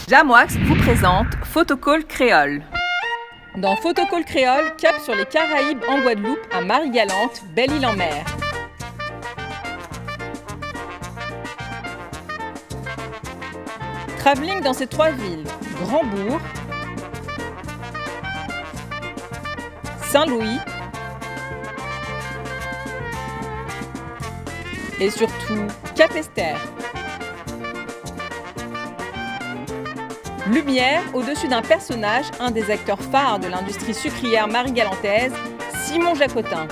Jamwax vous présente Photocall Créole. Dans Photocall Créole, cap sur les Caraïbes en Guadeloupe, à Marie-Galante, Belle-Île-en-Mer. Travelling dans ces trois villes, Grand-Bourg, Saint-Louis et surtout Capesterre. Lumière au-dessus d'un personnage, un des acteurs phares de l'industrie sucrière marie-galantaise, Simon Jacotin.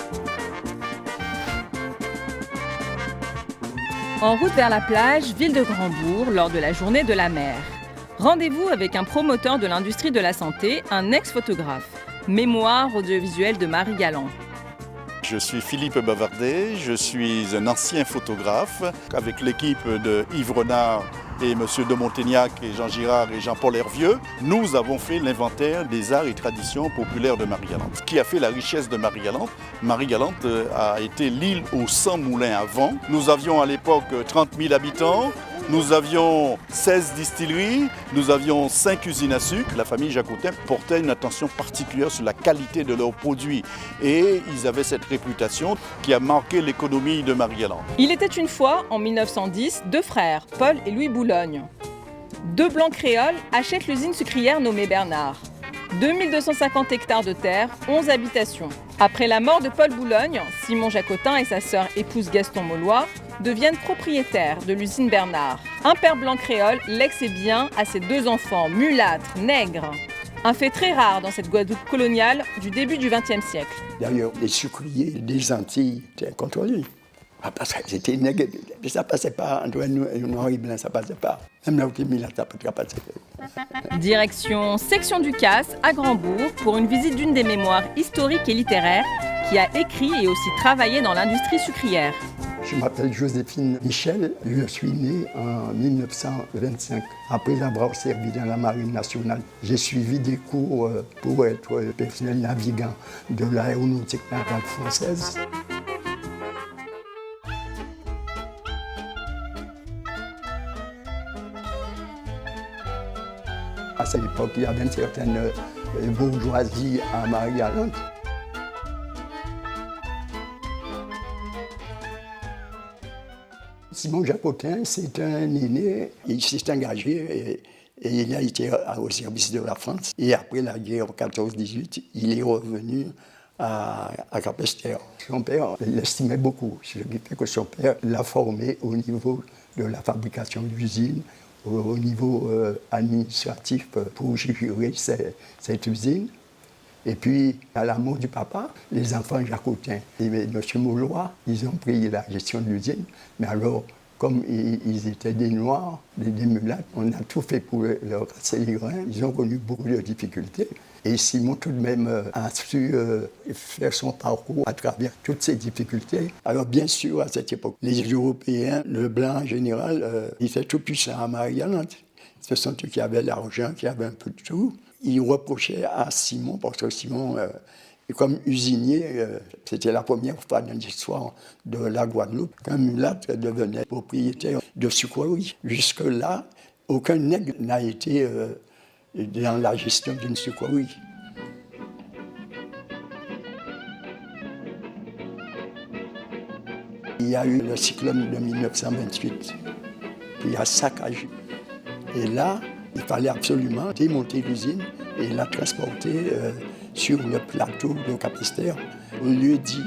En route vers la plage, ville de Grand-Bourg, lors de la journée de la mer. Rendez-vous avec un promoteur de l'industrie de la santé, un ex-photographe. Mémoire audiovisuelle de Marie-Galante. Je suis Philippe Bavardet, je suis un ancien photographe avec l'équipe de Yves Renard et M. de Montaignac et Jean Girard et Jean-Paul Hervieux. Nous avons fait l'inventaire des arts et traditions populaires de Marie-Galante. Ce qui a fait la richesse de Marie-Galante, Marie-Galante a été l'île aux 100 moulins avant. Nous avions à l'époque 30 000 habitants. Nous avions 16 distilleries, nous avions 5 usines à sucre. La famille Jacotin portait une attention particulière sur la qualité de leurs produits. Et ils avaient cette réputation qui a marqué l'économie de Marie-Galante. Il était une fois, en 1910, deux frères, Paul et Louis Boulogne. Deux blancs créoles achètent l'usine sucrière nommée Bernard. 2250 hectares de terre, 11 habitations. Après la mort de Paul Boulogne, Simon Jacotin et sa sœur épouse Gaston Maulois deviennent propriétaires de l'usine Bernard. Un père blanc créole lègue ses biens à ses deux enfants, mulâtres, nègres. Un fait très rare dans cette Guadeloupe coloniale du début du XXe siècle. D'ailleurs, les sucriers des Antilles étaient contrôlés. Parce que c'était nègre, ça passait pas, entre noir et blanc, ça passait pas. Même là où tu es mis là, ça peut pas passer. Direction Section du Casse à Grand-Bourg pour une visite d'une des mémoires historiques et littéraires qui a écrit et aussi travaillé dans l'industrie sucrière. Je m'appelle Joséphine Michel, je suis née en 1925. Après avoir servi dans la Marine nationale, j'ai suivi des cours pour être personnel navigant de l'aéronautique navale française. À cette époque, il y avait une certaine bourgeoisie à Marie-Galante. Simon Jacotin, c'est un aîné, il s'est engagé et il a été au service de la France. Et après la guerre 14-18, il est revenu à Capesterre. Son père l'estimait beaucoup, ce qui fait que son père l'a formé au niveau de la fabrication d'usines, au niveau administratif pour gérer cette usine. Et puis, à la mort du papa, les enfants Jacotin et M. Maulois, ils ont pris la gestion de l'usine. Mais alors, comme ils étaient des Noirs, des mulâtres, on a tout fait pour leur casser les grains. Ils ont connu beaucoup de difficultés. Et Simon, tout de même, a su faire son parcours à travers toutes ces difficultés. Alors, bien sûr, à cette époque, les Européens, le blanc en général, ils étaient tout puissants à Marie-Galante. Ce sont eux qui avaient l'argent, qui avaient un peu de tout. Ils reprochaient à Simon, parce que Simon, comme usinier, c'était la première fois dans l'histoire de la Guadeloupe qu'un mulâtre devenait propriétaire de sucrerie. Jusque-là, aucun nègre n'a été dans la gestion d'une sucrerie. Il y a eu le cyclone de 1928 qui a saccagé. Et là, il fallait absolument démonter l'usine et la transporter sur le plateau de Capesterre. On lui dit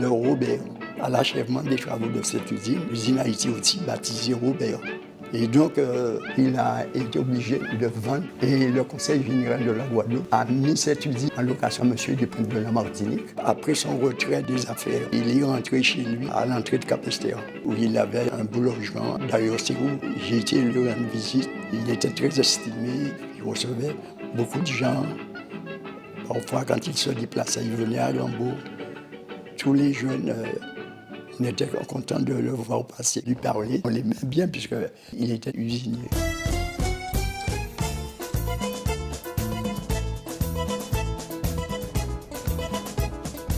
le Robert. À l'achèvement des travaux de cette usine, l'usine a été aussi baptisée Robert. Et donc, il a été obligé de vendre. Et le Conseil général de la Guadeloupe a mis cette usine en location à M. Dupont de la Martinique. Après son retrait des affaires, il est rentré chez lui à l'entrée de Capesterre, où il avait un beau logement. D'ailleurs, c'est où j'ai été lui rendre visite. Il était très estimé, il recevait beaucoup de gens. Parfois, quand il se déplaçait, il venait à Grand-Bourg. Tous les jeunes... on était contents de le voir passer, lui parler. On l'aimait bien puisqu'il était usinier.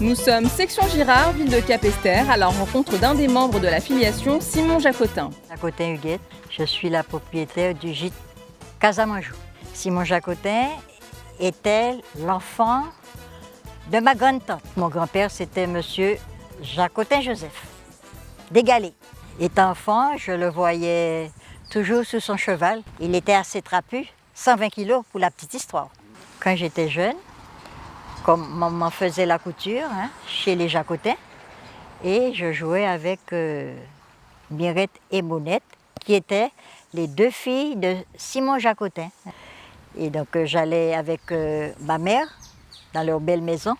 Nous sommes section Girard, ville de Capesterre, à la rencontre d'un des membres de la filiation, Simon Jacotin. Jacotin Huguette, je suis la propriétaire du gîte Casamanjou. Simon Jacotin était l'enfant de ma grande-tante. Mon grand-père, c'était monsieur Jacotin Joseph, d'Égalé. Étant enfant, je le voyais toujours sur son cheval. Il était assez trapu, 120 kilos pour la petite histoire. Quand j'étais jeune, comme maman faisait la couture chez les Jacotins, et je jouais avec Mirette et Monette, qui étaient les deux filles de Simon Jacotin. Et donc j'allais avec ma mère dans leur belle maison,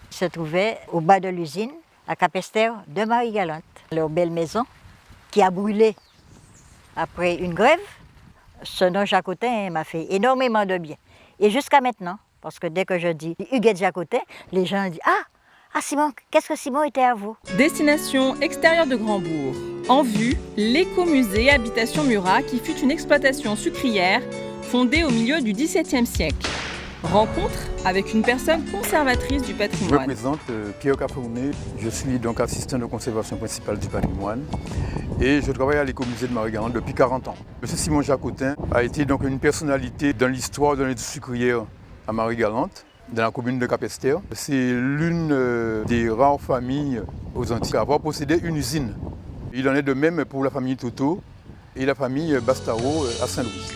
qui se trouvait au bas de l'usine, à Capesterre de Marie-Galante. Leur belle maison qui a brûlé après une grève. Ce nom Jacotin m'a fait énormément de bien. Et jusqu'à maintenant, parce que dès que je dis Huguette Jacotin, les gens disent Ah Simon, qu'est-ce que Simon était à vous? Destination extérieure de Grandbourg. En vue, l'écomusée Habitation Murat, qui fut une exploitation sucrière fondée au milieu du XVIIe siècle. Rencontre avec une personne conservatrice du Je patrimoine. me présente Pierre Cafourné, je suis donc assistant de conservation principale du patrimoine et je travaille à l'écomusée de Marie-Galante depuis 40 ans. Monsieur Simon Jacotin a été donc une personnalité dans l'histoire de l'industrie sucrière à Marie-Galante, dans la commune de Capesterre. C'est l'une des rares familles aux Antilles à avoir possédé une usine. Il en est de même pour la famille Toto et la famille Bastaro à Saint-Louis.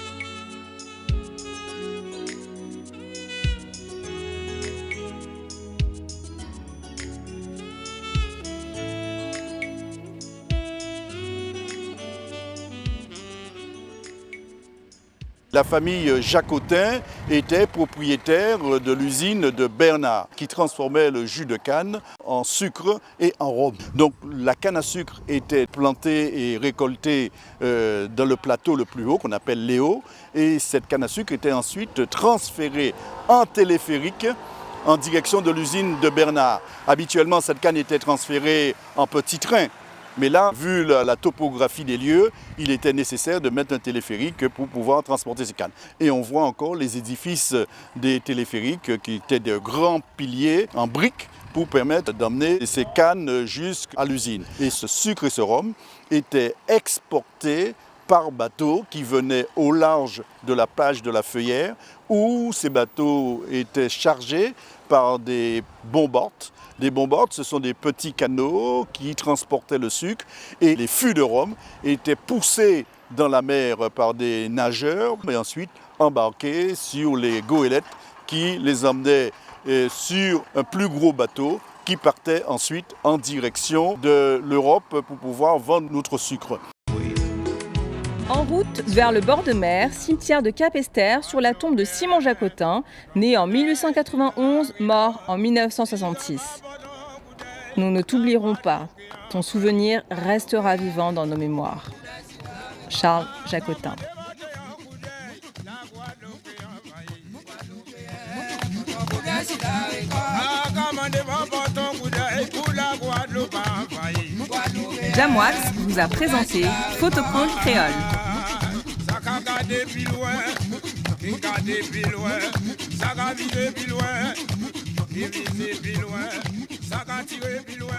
La famille Jacotin était propriétaire de l'usine de Bernard qui transformait le jus de canne en sucre et en rhum. Donc la canne à sucre était plantée et récoltée dans le plateau le plus haut qu'on appelle les hauts et cette canne à sucre était ensuite transférée en téléphérique en direction de l'usine de Bernard. Habituellement cette canne était transférée en petit train. Mais là, vu la topographie des lieux, il était nécessaire de mettre un téléphérique pour pouvoir transporter ces cannes. Et on voit encore les édifices des téléphériques qui étaient de grands piliers en briques pour permettre d'emmener ces cannes jusqu'à l'usine. Et ce sucre et ce rhum étaient exportés par bateau qui venaient au large de la plage de la Feuillère où ces bateaux étaient chargés par des bombardes. Des bombardes, ce sont des petits canaux qui transportaient le sucre et les fûts de rhum étaient poussés dans la mer par des nageurs et ensuite embarqués sur les goélettes qui les emmenaient sur un plus gros bateau qui partait ensuite en direction de l'Europe pour pouvoir vendre notre sucre. En route vers le bord de mer, cimetière de Capesterre sur la tombe de Simon Jacotin, né en 1891, mort en 1966. Nous ne t'oublierons pas, ton souvenir restera vivant dans nos mémoires. Charles Jacotin. Jamwax vous a présenté Photocall Créole. Ça va tirer plus loin.